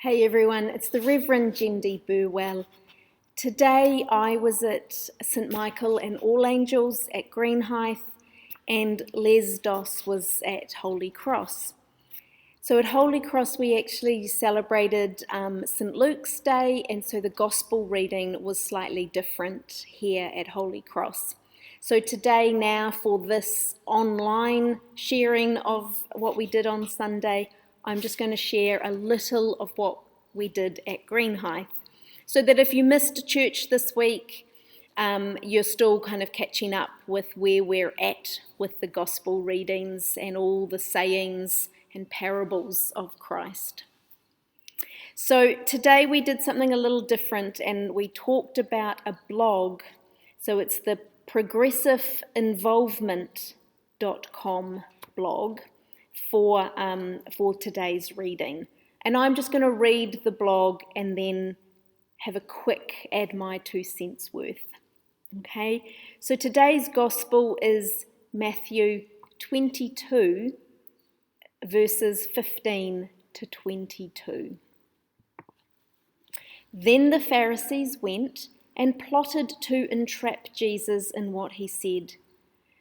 Hey everyone, it's the Reverend Jendi Burwell. Today I was at St Michael and All Angels at Greenhithe, and Les Dos was at Holy Cross. So at Holy Cross we actually celebrated St Luke's Day, and so the Gospel reading was slightly different here at Holy Cross. So today now for this online sharing of what we did on Sunday, I'm just going to share a little of what we did at Greenhithe, so that if you missed church this week, you're still kind of catching up with where we're at with the gospel readings and all the sayings and parables of Christ. So today we did something a little different, and we talked about a blog. So it's the progressiveinvolvement.com blog for today's reading. And I'm just going to read the blog and then have a quick add my 2 cents worth. Okay, so today's gospel is Matthew 22, verses 15 to 22. Then the Pharisees went and plotted to entrap Jesus in what he said.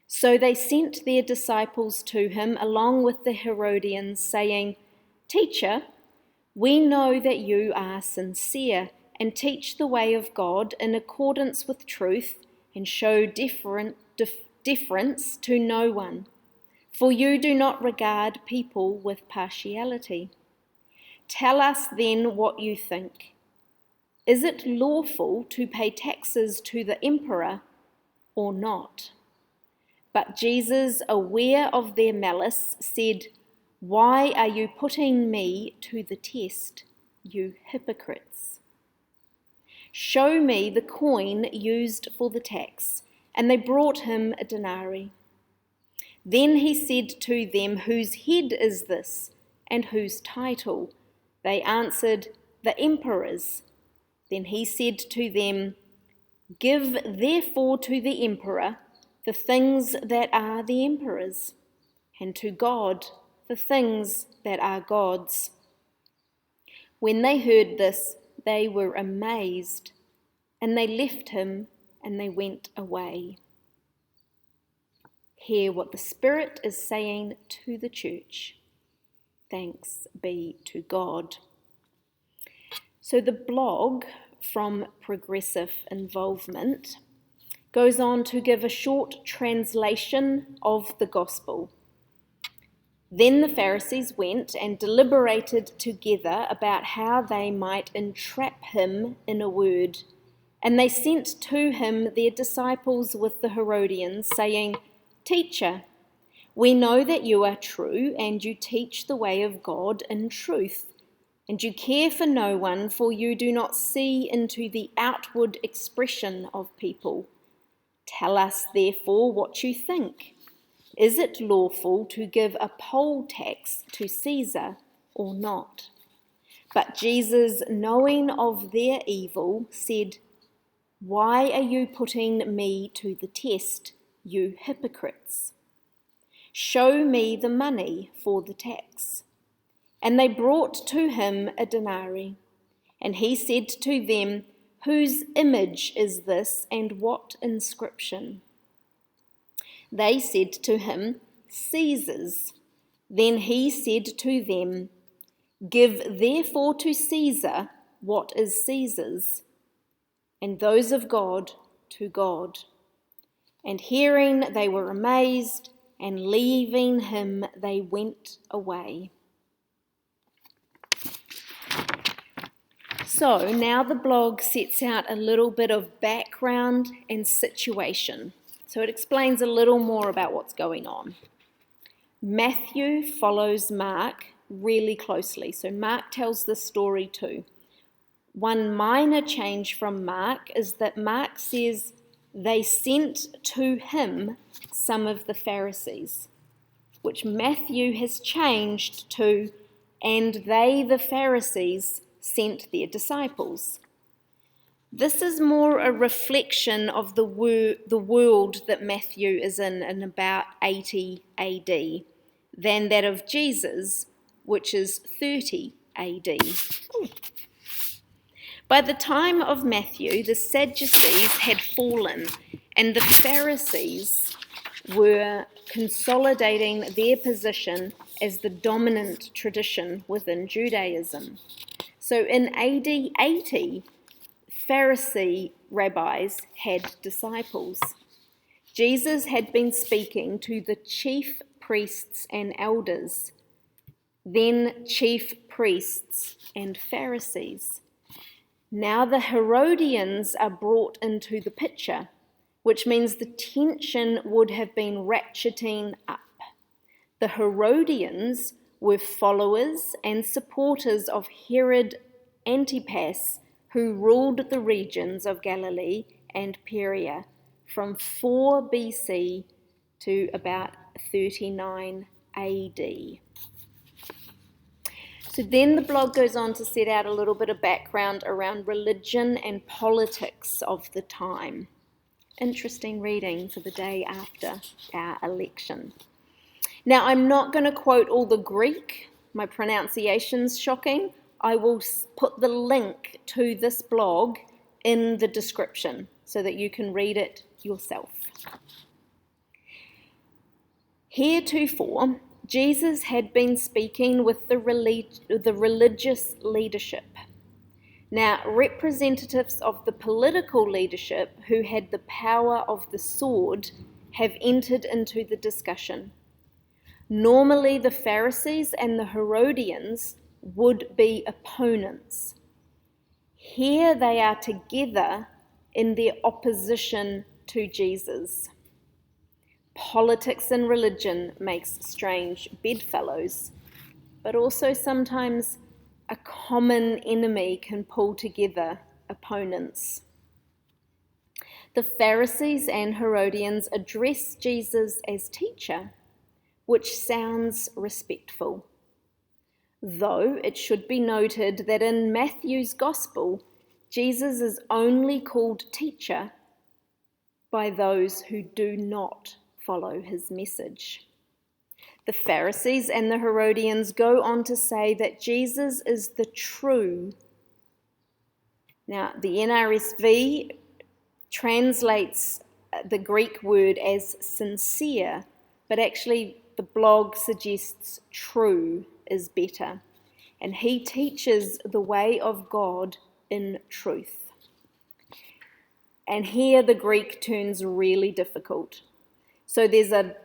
So they sent their disciples to him along with the Herodians, saying, "Teacher, we know that you are sincere and teach the way of God in accordance with truth and show deference to no one, for you do not regard people with partiality. Tell us then what you think. Is it lawful to pay taxes to the emperor or not?" But Jesus, aware of their malice, said, "Why are you putting me to the test, you hypocrites? Show me the coin used for the tax." And they brought him a denarii. Then he said to them, "Whose head is this, and whose title?" They answered, "The emperor's." Then he said to them, "Give therefore to the emperor the things that are the emperor's, and to God the things that are God's." When they heard this, they were amazed, and they left him and they went away. Hear what the Spirit is saying to the church. Thanks be to God. So the blog from Progressive Involvement goes on to give a short translation of the gospel. Then the Pharisees went and deliberated together about how they might entrap him in a word. And they sent to him their disciples with the Herodians, saying, "Teacher, we know that you are true, and you teach the way of God in truth, and you care for no one, for you do not see into the outward expression of people. Tell us, therefore, what you think. Is it lawful to give a poll tax to Caesar or not?" But Jesus, knowing of their evil, said, "Why are you putting me to the test, you hypocrites? Show me the money for the tax." And they brought to him a denarii. And he said to them, "Whose image is this, and what inscription?" They said to him, "Caesar's." Then he said to them, "Give therefore to Caesar what is Caesar's, and those of God to God." And hearing, they were amazed, and leaving him, they went away. So now the blog sets out a little bit of background and situation. So it explains a little more about what's going on. Matthew follows Mark really closely. So Mark tells this story too. One minor change from Mark is that Mark says they sent to him some of the Pharisees, which Matthew has changed to, and they, the Pharisees, sent their disciples. This is more a reflection of the world that Matthew is in about 80 AD than that of Jesus, which is 30 AD. By the time of Matthew, the Sadducees had fallen, and the Pharisees were consolidating their position as the dominant tradition within Judaism. So in AD 80, Pharisee rabbis had disciples. Jesus had been speaking to the chief priests and elders, then chief priests and Pharisees. Now the Herodians are brought into the picture, which means the tension would have been ratcheting up. The Herodians were followers and supporters of Herod Antipas, who ruled the regions of Galilee and Perea from 4 BC to about 39 AD. So then the blog goes on to set out a little bit of background around religion and politics of the time. Interesting reading for the day after our election. Now, I'm not going to quote all the Greek. My pronunciation's shocking. I will put the link to this blog in the description so that you can read it yourself. Heretofore, Jesus had been speaking with the religious leadership. Now, representatives of the political leadership who had the power of the sword have entered into the discussion. Normally, the Pharisees and the Herodians would be opponents. Here they are together in their opposition to Jesus. Politics and religion makes strange bedfellows, but also sometimes a common enemy can pull together opponents. The Pharisees and Herodians address Jesus as teacher, which sounds respectful. Though it should be noted that in Matthew's Gospel, Jesus is only called teacher by those who do not follow his message. The Pharisees and the Herodians go on to say that Jesus is the true. Now, the NRSV translates the Greek word as sincere, but actually the blog suggests true is better. And he teaches the way of God in truth. And here the Greek turns really difficult. So there's a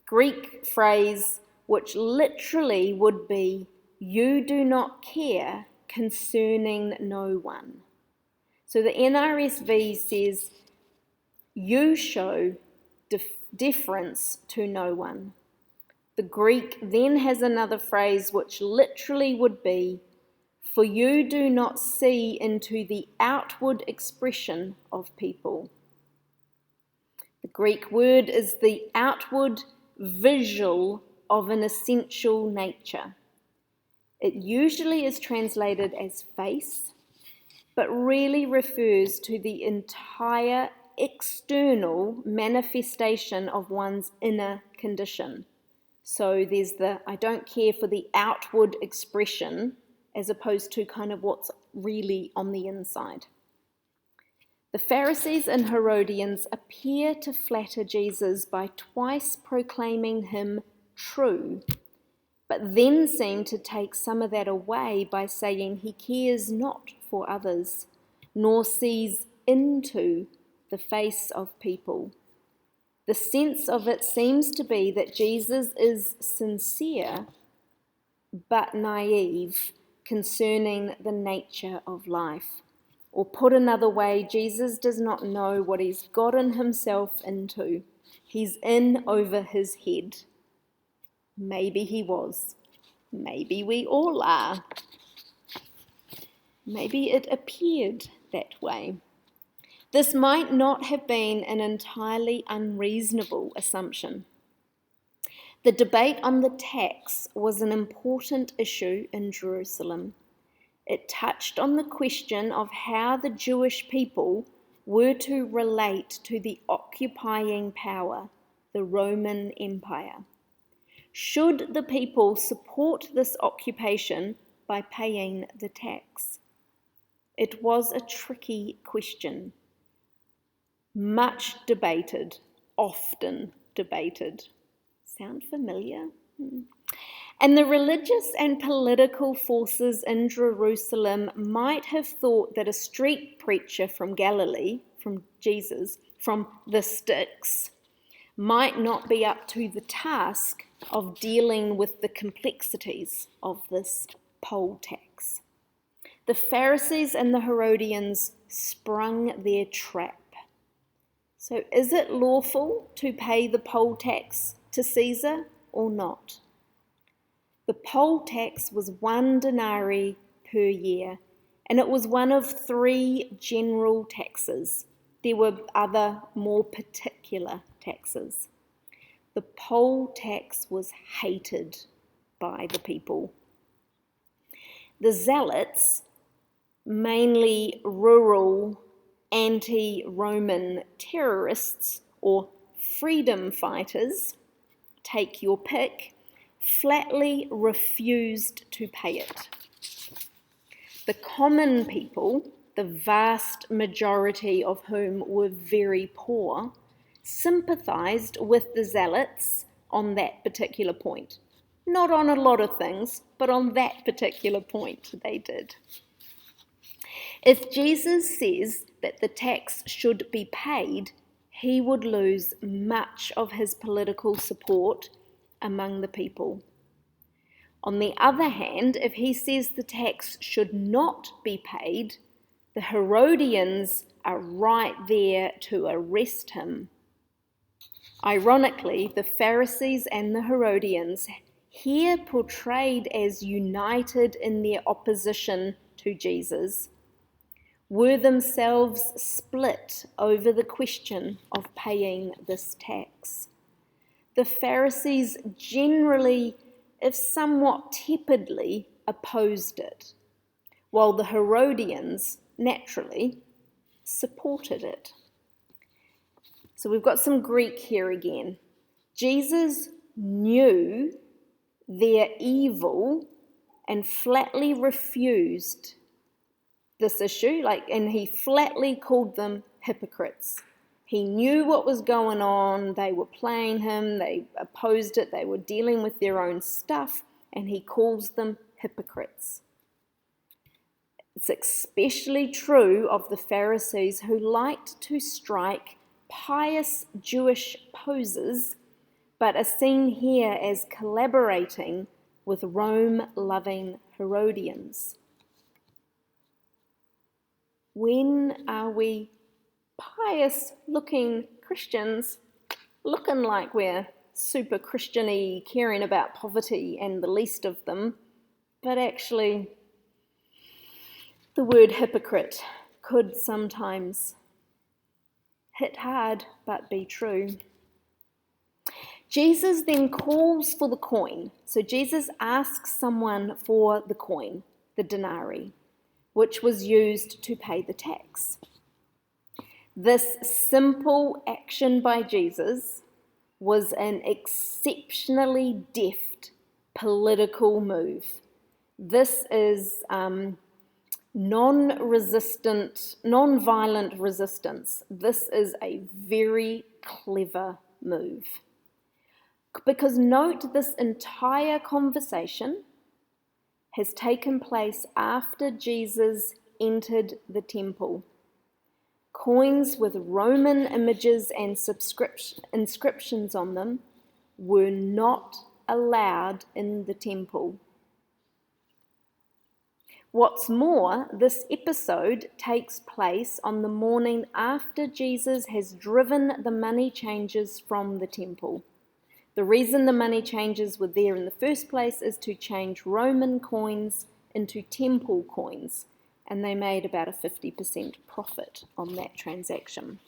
Greek phrase which literally would be, "You do not care concerning no one." So the NRSV says, "You show deference to no one." The Greek then has another phrase which literally would be, "For you do not see into the outward expression of people." The Greek word is the outward visual of an essential nature. It usually is translated as face, but really refers to the entire external manifestation of one's inner condition. So there's I don't care for the outward expression as opposed to kind of what's really on the inside. The Pharisees and Herodians appear to flatter Jesus by twice proclaiming him true, but then seem to take some of that away by saying he cares not for others, nor sees into the face of people. The sense of it seems to be that Jesus is sincere but naive concerning the nature of life. Or put another way, Jesus does not know what he's gotten himself into. He's in over his head. Maybe he was. Maybe we all are. Maybe it appeared that way. This might not have been an entirely unreasonable assumption. The debate on the tax was an important issue in Jerusalem. It touched on the question of how the Jewish people were to relate to the occupying power, the Roman Empire. Should the people support this occupation, by paying the tax? It was a tricky question, much debated, often debated. Sound familiar? And the religious and political forces in Jerusalem might have thought that a street preacher from Galilee, from Jesus, from the sticks, might not be up to the task of dealing with the complexities of this poll tax. The Pharisees and the Herodians sprung their trap. So is it lawful to pay the poll tax to Caesar or not? The poll tax was 1 denarii per year, and it was one of 3 general taxes. There were other more particular taxes. The poll tax was hated by the people. The zealots, mainly rural anti-Roman terrorists or freedom fighters, take your pick, flatly refused to pay it. The common people, the vast majority of whom were very poor, sympathised with the zealots on that particular point. Not on a lot of things, but on that particular point they did. If Jesus says that the tax should be paid, he would lose much of his political support among the people. On the other hand, if he says the tax should not be paid, the Herodians are right there to arrest him. Ironically, the Pharisees and the Herodians, here portrayed as united in their opposition to Jesus, were themselves split over the question of paying this tax. The Pharisees generally, if somewhat tepidly, opposed it, while the Herodians, naturally, supported it. So we've got some Greek here again. Jesus knew their evil and flatly refused this issue, and he flatly called them hypocrites. He knew what was going on, they were playing him, they opposed it, they were dealing with their own stuff, and he calls them hypocrites. It's especially true of the Pharisees, who liked to strike pious Jewish poses, but are seen here as collaborating with Rome-loving Herodians. When are we pious-looking Christians looking like we're super Christian-y, caring about poverty and the least of them, but actually the word hypocrite could sometimes hit hard but be true. Jesus then calls for the coin. So Jesus asks someone for the coin, the denarii, which was used to pay the tax. This simple action by Jesus was an exceptionally deft political move. This is non-violent resistance. This is a very clever move. Because note, this entire conversation has taken place after Jesus entered the temple. Coins with Roman images and inscriptions on them were not allowed in the temple. What's more, this episode takes place on the morning after Jesus has driven the money changers from the temple. The reason the money changers were there in the first place is to change Roman coins into temple coins, and they made about a 50% profit on that transaction.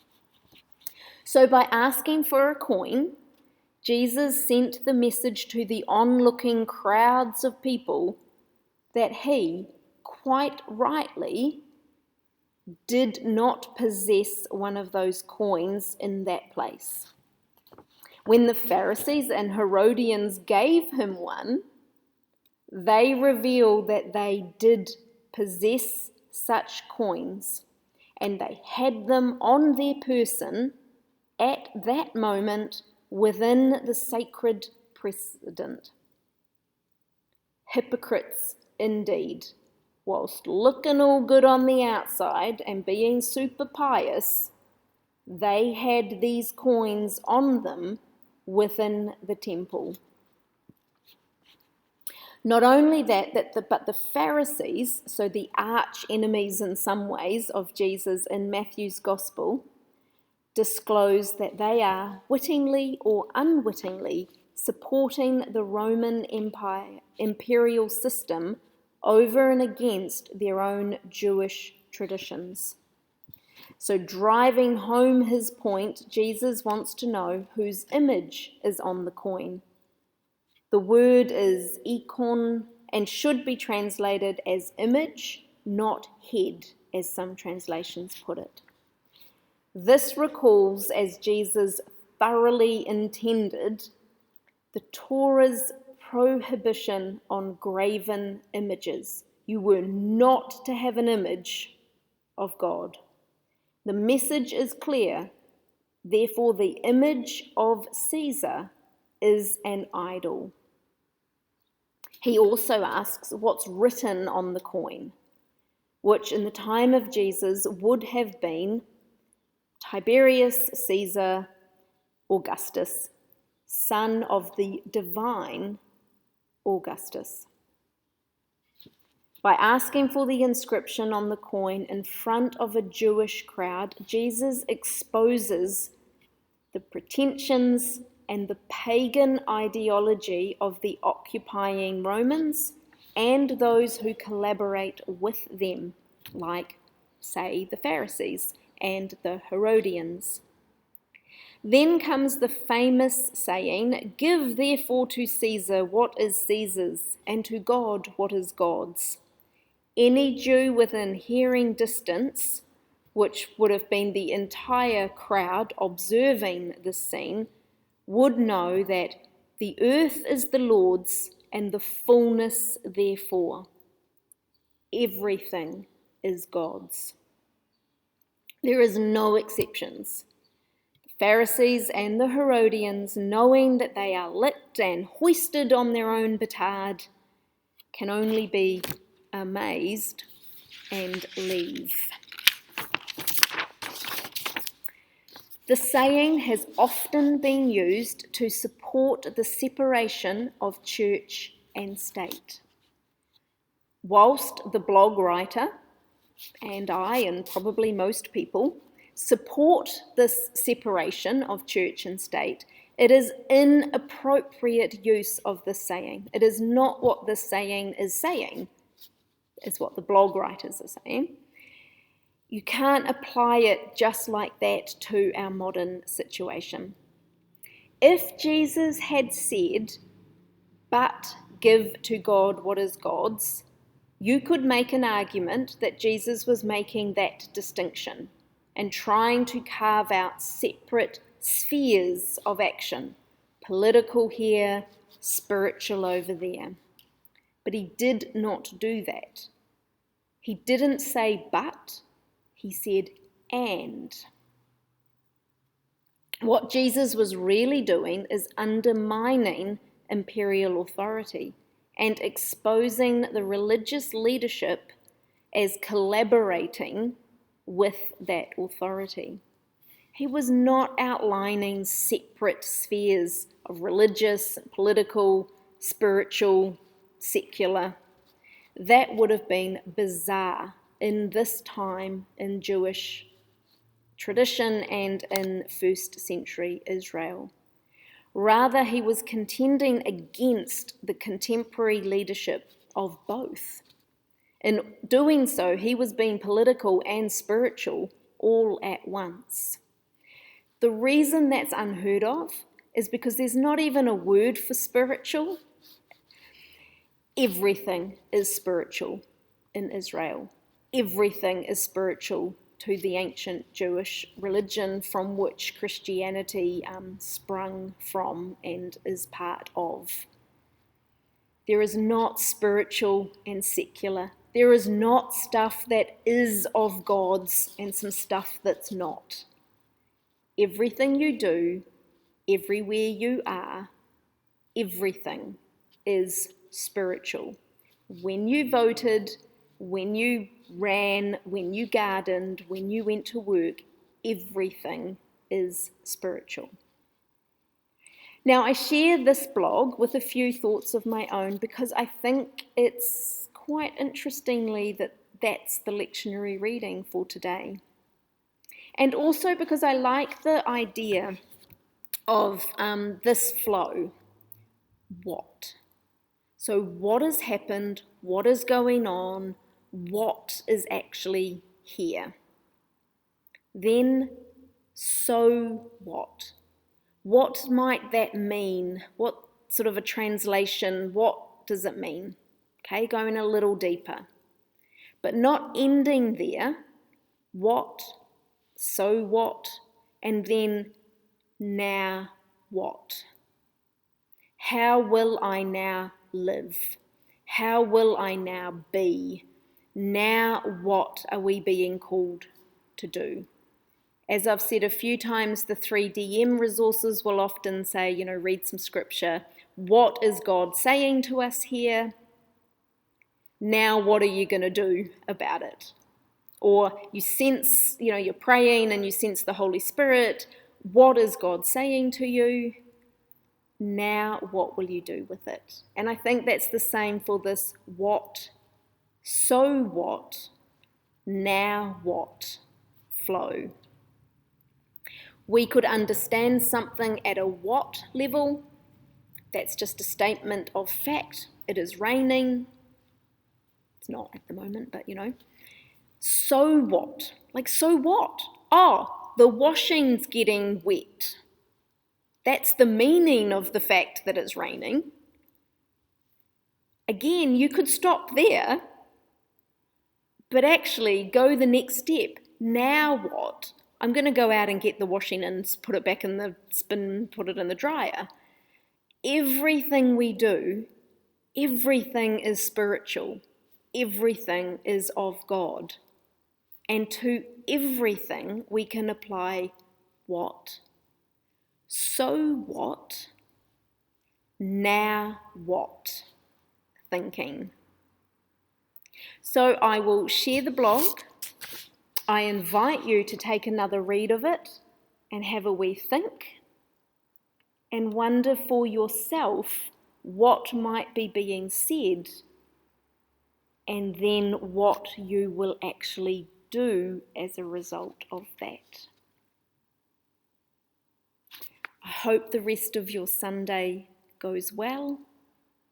So by asking for a coin, Jesus sent the message to the onlooking crowds of people that he, quite rightly, did not possess one of those coins in that place. When the Pharisees and Herodians gave him one, They reveal that they did possess such coins, and they had them on their person at that moment within the sacred precedent. Hypocrites indeed. Whilst looking all good on the outside and being super pious, they had these coins on them within the temple. Not only that, but the Pharisees, so the arch enemies in some ways of Jesus in Matthew's Gospel, disclose that they are wittingly or unwittingly supporting the Roman Empire imperial system over and against their own Jewish traditions. So driving home his point, Jesus wants to know whose image is on the coin. The word is ikon and should be translated as image, not head, as some translations put it. This recalls, as Jesus thoroughly intended, the Torah's prohibition on graven images. You were not to have an image of God. The message is clear. Therefore, the image of Caesar is an idol. He also asks what's written on the coin, which in the time of Jesus would have been Tiberius Caesar Augustus, son of the divine Augustus. By asking for the inscription on the coin in front of a Jewish crowd, Jesus exposes the pretensions and the pagan ideology of the occupying Romans and those who collaborate with them, like, say, the Pharisees and the Herodians. Then comes the famous saying, "Give therefore to Caesar what is Caesar's, and to God what is God's." Any Jew within hearing distance, which would have been the entire crowd observing this scene, would know that the earth is the Lord's and the fullness therefore. Everything is God's. There is no exceptions. The Pharisees and the Herodians, knowing that they are licked and hoisted on their own petard, can only be amazed and leave. The saying has often been used to support the separation of church and state. Whilst the blog writer, and I, and probably most people, support this separation of church and state, it is inappropriate use of this saying. It is not what this saying is saying. It's what the blog writers are saying. You can't apply it just like that to our modern situation. If Jesus had said, "But give to God what is God's," you could make an argument that Jesus was making that distinction and trying to carve out separate spheres of action, political here, spiritual over there. But he did not do that. He didn't say but, he said and. What Jesus was really doing is undermining imperial authority and exposing the religious leadership as collaborating with that authority. He was not outlining separate spheres of religious, political, spiritual, secular. That would have been bizarre in this time in Jewish tradition and in first century Israel. Rather, he was contending against the contemporary leadership of both. In doing so, he was being political and spiritual all at once. The reason that's unheard of is because there's not even a word for spiritual. Everything is spiritual in Israel. Everything is spiritual to the ancient Jewish religion from which Christianity sprung from and is part of. There is not spiritual and secular. There is not stuff that is of God's and some stuff that's not. Everything you do, everywhere you are, everything is spiritual. When you voted, when you ran, when you gardened, when you went to work, everything is spiritual. Now, I share this blog with a few thoughts of my own because I think it's quite interestingly that that's the lectionary reading for today. And also because I like the idea of this flow. What? So what has happened? What is going on? What is actually here? Then, so what? What might that mean? What sort of a translation? What does it mean? Okay, going a little deeper. But not ending there. What? So what? And then, now what? How will I now live? How will I now be? Now what are we being called to do? As I've said a few times, the 3DM resources will often say, read some scripture. What is God saying to us here? Now what are you going to do about it? Or you sense, you're praying and you sense the Holy Spirit. What is God saying to you? Now what will you do with it? And I think that's the same for this what, so what, now what flow. We could understand something at a what level. That's just a statement of fact. It is raining. It's not at the moment, but So what? So what? Oh, the washing's getting wet. That's the meaning of the fact that it's raining. Again, you could stop there, but actually go the next step. Now what? I'm going to go out and get the washing and put it back in the spin, put it in the dryer. Everything we do, everything is spiritual. Everything is of God. And to everything we can apply what? So what? Now what? Thinking. So I will share the blog. I invite you to take another read of it and have a wee think and wonder for yourself what might be being said and then what you will actually do as a result of that. I hope the rest of your Sunday goes well.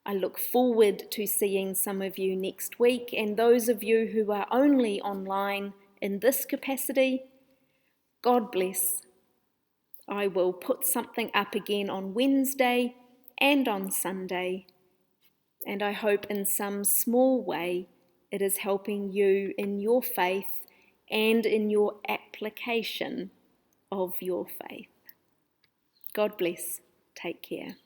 I look forward to seeing some of you next week, and those of you who are only online in this capacity, God bless. I will put something up again on Wednesday and on Sunday, and I hope in some small way it is helping you in your faith and in your application of your faith. God bless. Take care.